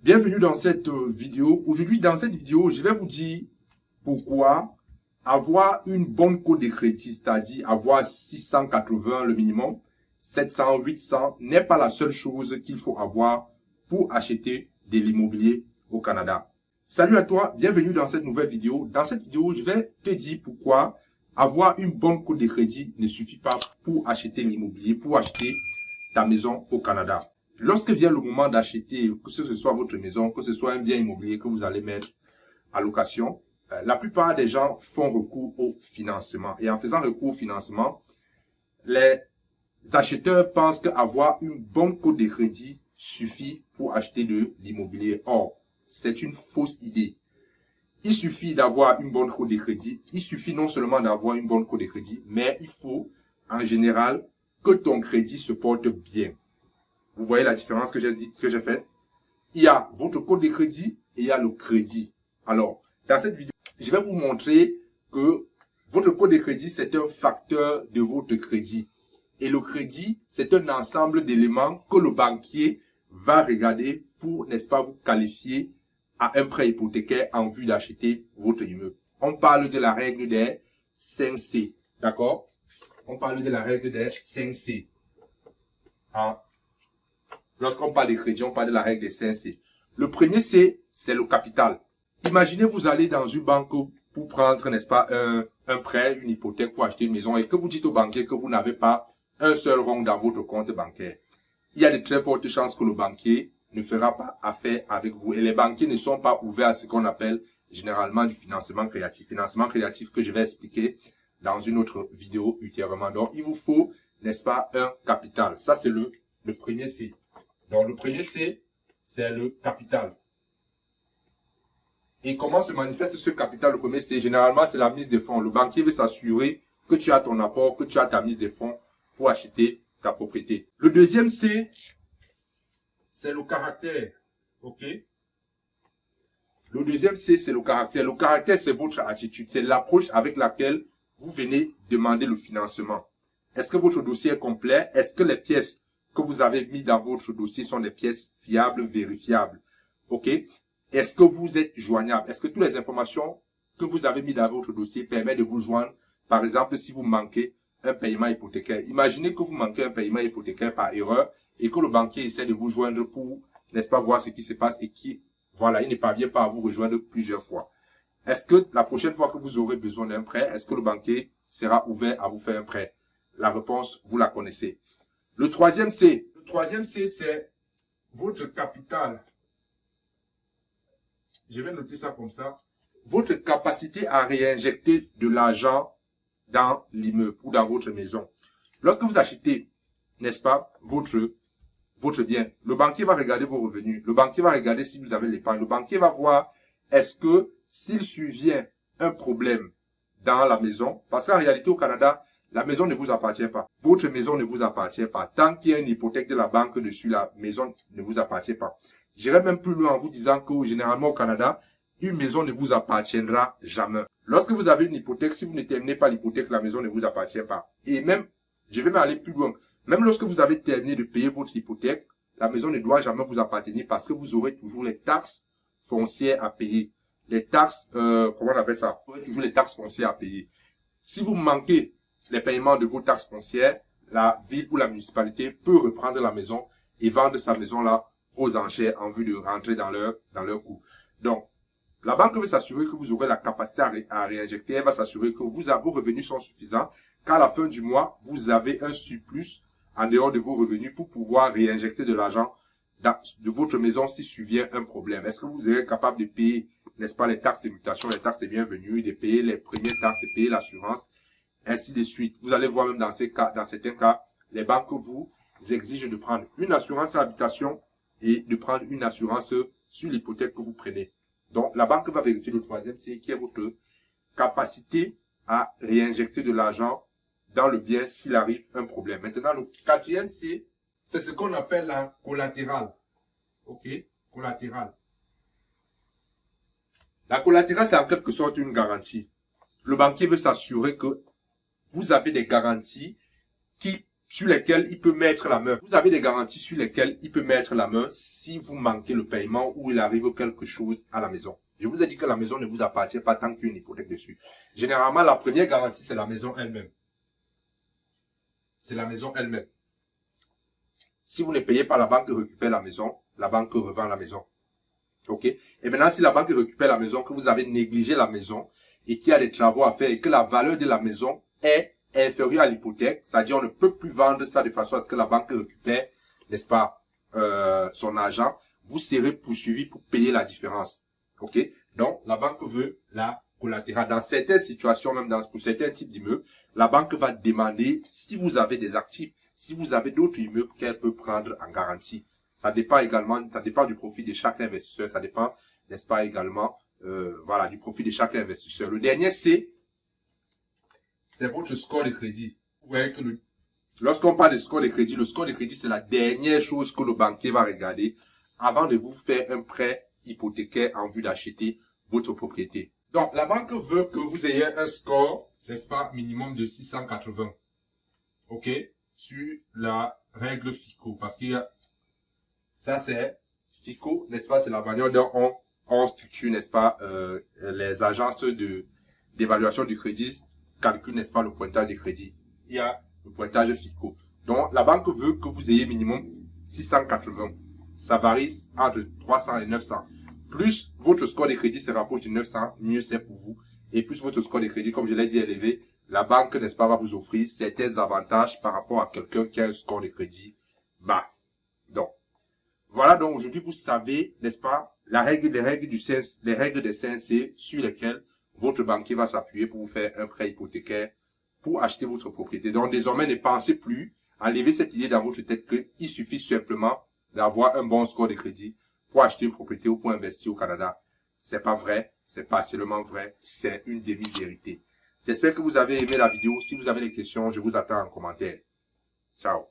Bienvenue dans cette vidéo. Aujourd'hui, dans cette vidéo, je vais vous dire pourquoi avoir une bonne cote de crédit, c'est-à-dire avoir 680 le minimum, 700, 800, n'est pas la seule chose qu'il faut avoir pour acheter de l'immobilier au Canada. Salut à toi, bienvenue dans cette nouvelle vidéo. Dans cette vidéo, je vais te dire pourquoi avoir une bonne cote de crédit ne suffit pas pour acheter l'immobilier, pour acheter ta maison au Canada. Lorsque vient le moment d'acheter, que ce soit votre maison, que ce soit un bien immobilier que vous allez mettre à location, la plupart des gens font recours au financement. Et en faisant recours au financement, les acheteurs pensent qu'avoir une bonne cote de crédit suffit pour acheter de l'immobilier. Or, c'est une fausse idée. Il suffit d'avoir une bonne cote de crédit. Il suffit non seulement d'avoir une bonne cote de crédit, mais il faut, en général, que ton crédit se porte bien. Vous voyez la différence que j'ai faite? Il y a votre code de crédit et il y a le crédit. Alors, dans cette vidéo, je vais vous montrer que votre code de crédit, c'est un facteur de votre crédit. Et le crédit, c'est un ensemble d'éléments que le banquier va regarder pour, n'est-ce pas, vous qualifier à un prêt hypothécaire en vue d'acheter votre immeuble. On parle de la règle des 5C. D'accord? On parle de la règle des 5C. Lorsqu'on parle de crédit, on parle de la règle des 5C. Le premier C, c'est le capital. Imaginez, vous allez dans une banque pour prendre, n'est-ce pas, un prêt, une hypothèque pour acheter une maison et que vous dites au banquier que vous n'avez pas un seul rond dans votre compte bancaire. Il y a de très fortes chances que le banquier ne fera pas affaire avec vous. Et les banquiers ne sont pas ouverts à ce qu'on appelle généralement du financement créatif. Financement créatif que je vais expliquer dans une autre vidéo ultérieurement. Donc, il vous faut, n'est-ce pas, un capital. Ça, c'est le premier C. Donc, le premier C, c'est le capital. Et comment se manifeste ce capital? Le premier C, généralement, c'est la mise de fonds. Le banquier veut s'assurer que tu as ton apport, que tu as ta mise de fonds pour acheter ta propriété. Le deuxième C, c'est le caractère. OK? Le deuxième C, c'est le caractère. Le caractère, c'est votre attitude. C'est l'approche avec laquelle vous venez demander le financement. Est-ce que votre dossier est complet? Est-ce que les pièces que vous avez mis dans votre dossier sont des pièces fiables, vérifiables? OK? Est-ce que vous êtes joignable? Est-ce que toutes les informations que vous avez mis dans votre dossier permettent de vous joindre? Par exemple, si vous manquez un paiement hypothécaire. Imaginez que vous manquez un paiement hypothécaire par erreur et que le banquier essaie de vous joindre pour, n'est-ce pas, voir ce qui se passe et voilà, il ne parvient pas à vous rejoindre plusieurs fois. Est-ce que la prochaine fois que vous aurez besoin d'un prêt, est-ce que le banquier sera ouvert à vous faire un prêt? La réponse, vous la connaissez. Le troisième C, c'est votre capital. Je vais noter ça comme ça. Votre capacité à réinjecter de l'argent dans l'immeuble ou dans votre maison. Lorsque vous achetez, n'est-ce pas, votre bien, le banquier va regarder vos revenus. Le banquier va regarder si vous avez l'épargne. Le banquier va voir est-ce que s'il survient un problème dans la maison, parce qu'en réalité au Canada, la maison ne vous appartient pas. Votre maison ne vous appartient pas. Tant qu'il y a une hypothèque de la banque dessus, la maison ne vous appartient pas. J'irai même plus loin en vous disant que généralement au Canada, une maison ne vous appartiendra jamais. Lorsque vous avez une hypothèque, si vous ne terminez pas l'hypothèque, la maison ne vous appartient pas. Et même, je vais même aller plus loin. Même lorsque vous avez terminé de payer votre hypothèque, la maison ne doit jamais vous appartenir parce que vous aurez toujours les taxes foncières à payer. Les taxes, comment on appelle ça? Vous aurez toujours les taxes foncières à payer. Si vous manquez les paiements de vos taxes foncières, la ville ou la municipalité peut reprendre la maison et vendre sa maison-là aux enchères en vue de rentrer dans leur coût. Donc, la banque veut s'assurer que vous aurez la capacité à réinjecter. Elle va s'assurer que vos revenus sont suffisants, qu'à la fin du mois, vous avez un surplus en dehors de vos revenus pour pouvoir réinjecter de l'argent de votre maison si survient un problème. Est-ce que vous serez capable de payer, n'est-ce pas, les taxes de mutation, les taxes de bienvenue, de payer les premières taxes, de payer l'assurance, ainsi de suite. Vous allez voir même dans certains cas, les banques vous exigent de prendre une assurance à habitation et de prendre une assurance sur l'hypothèque que vous prenez. Donc, la banque va vérifier le troisième C qui est votre capacité à réinjecter de l'argent dans le bien s'il arrive un problème. Maintenant, le quatrième C, c'est ce qu'on appelle la collatérale. OK? Collatérale. La collatérale, c'est en quelque sorte une garantie. Le banquier veut s'assurer que vous avez des garanties qui sur lesquels il peut mettre la main. Vous avez des garanties sur lesquelles il peut mettre la main si vous manquez le paiement ou il arrive quelque chose à la maison. Je vous ai dit que la maison ne vous appartient pas tant qu'il y a une hypothèque dessus. Généralement, la première garantie, c'est la maison elle-même. C'est la maison elle-même. Si vous ne payez pas, la banque récupère la maison, la banque revend la maison. OK? Et maintenant, si la banque récupère la maison, que vous avez négligé la maison et qu'il y a des travaux à faire et que la valeur de la maison est inférieur à l'hypothèque, c'est-à-dire on ne peut plus vendre ça de façon à ce que la banque récupère, n'est-ce pas, son argent, vous serez poursuivi pour payer la différence. Ok? Donc, la banque veut la collatérale. Dans certaines situations, même pour certains types d'immeubles, la banque va demander, si vous avez des actifs, si vous avez d'autres immeubles qu'elle peut prendre en garantie. Ça dépend également, ça dépend du profit de chaque investisseur, ça dépend, n'est-ce pas, également, voilà, du profit de chaque investisseur. Le dernier, c'est votre score de crédit. Vous voyez que lorsqu'on parle de score de crédit, le score de crédit, c'est la dernière chose que le banquier va regarder avant de vous faire un prêt hypothécaire en vue d'acheter votre propriété. Donc, la banque veut que vous ayez un score, n'est-ce pas, minimum de 680. OK? Sur la règle FICO. Parce qu'il y a, ça c'est FICO, n'est-ce pas, c'est la manière dont on structure, n'est-ce pas, les agences d'évaluation du crédit calcule, n'est-ce pas, le pointage de crédit. Il y a le pointage FICO. Donc, la banque veut que vous ayez minimum 680. Ça varie entre 300 et 900. Plus votre score de crédit se rapproche de 900, mieux c'est pour vous. Et plus votre score de crédit, comme je l'ai dit, élevé, la banque, n'est-ce pas, va vous offrir certains avantages par rapport à quelqu'un qui a un score de crédit bas. Donc, voilà, donc aujourd'hui, vous savez, n'est-ce pas, les règles des CNC sur lesquelles votre banquier va s'appuyer pour vous faire un prêt hypothécaire pour acheter votre propriété. Donc, désormais, ne pensez plus à lever cette idée dans votre tête qu'il suffit simplement d'avoir un bon score de crédit pour acheter une propriété ou pour investir au Canada. C'est pas vrai, c'est pas seulement vrai, c'est une demi-vérité. J'espère que vous avez aimé la vidéo. Si vous avez des questions, je vous attends en commentaire. Ciao.